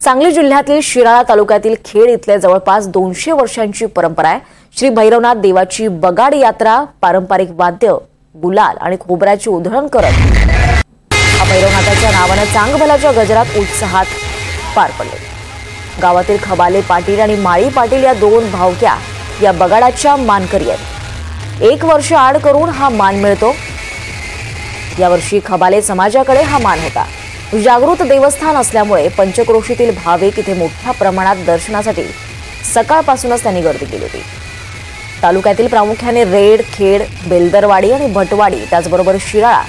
सांगली जिल्ह्यातील शिराळा तालुक्यातील खेड इथले जवळपास 200 वर्षांची परंपरा आहे। श्री भैरवनाथ देवाची बगाड यात्रा पारंपरिक वाद्य, गुलाल आणि खोबऱ्याची उधळण करत हा भैरवनाथाच्या नावाने चांगभलाच्या गजरात उत्साहात पार पडले। गावातील खबाले पाटील आणि माळी पाटील या दोन भावक्या या बगाडाच्या मानकरी आहेत। 1 वर्ष आड करून हा मान मिळतो। यावर्षी खबाले समाजाकडे हा मान होता। जागृत देवस्थान असल्यामुळे पंचक्रोशीतील भाविक इथे मोठ्या प्रमाणात दर्शनासाठी सकाळपासूनच त्यांनी गर्दी केली होती। तालुक्यातील प्रामुख्याने रेड, खेड, बेलदरवाडी आणि भटवाडी त्याचबरोबर शिराळा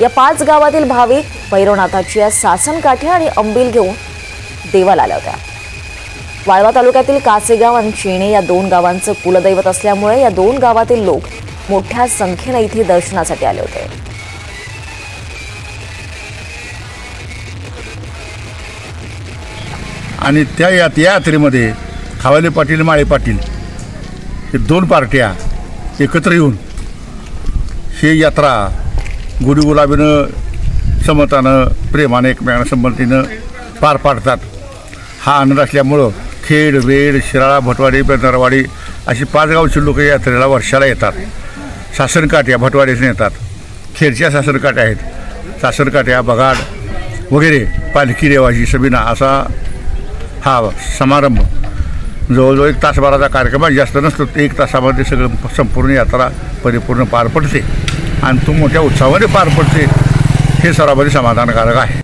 या 5 गावातील भाविक भैरवनाथाची सासनकाठी आणि अंबिल घेऊन देवाला आल्या होत्या। वाळवा तालुक्यातील कासेगाव आणि चेणे या 2 गावांचं कुलदैवत असल्यामुळे या 2 गावातील लोक मोठ्या संख्येने इथे दर्शनासाठी आले होते। आणि त्या यात्रेमध्ये खबाले पाटील, माळी पाटील हे 2 पार्ट्या एकत्र येऊन ही यात्रा गुढीगुलाबीनं, समतानं, प्रेमाने, एकमेकांना संमतीनं पार पाडतात। हा आनंद असल्यामुळं खेड, वेड, शिराळा, भटवाडी, बेलदरवाडी अशी 5 गावची लोक यात्रेला वर्षाला येतात। सासनकाठ्या भटवाडीतून येतात, खेडच्या सासनकाठ्या आहेत, सासनकाठ्या, बगाड वगैरे, पालखी देवाची सबिना असा हा समारंभ जवळजवळ 1 तासभराचा कार्यक्रम आहे, जास्त नसतो। 1 तासामध्ये सगळं संपूर्ण यात्रा परिपूर्ण पार पडते आणि तो मोठ्या उत्साहामध्ये पार पडते। हे सर्वांमध्ये समाधानकारक आहे।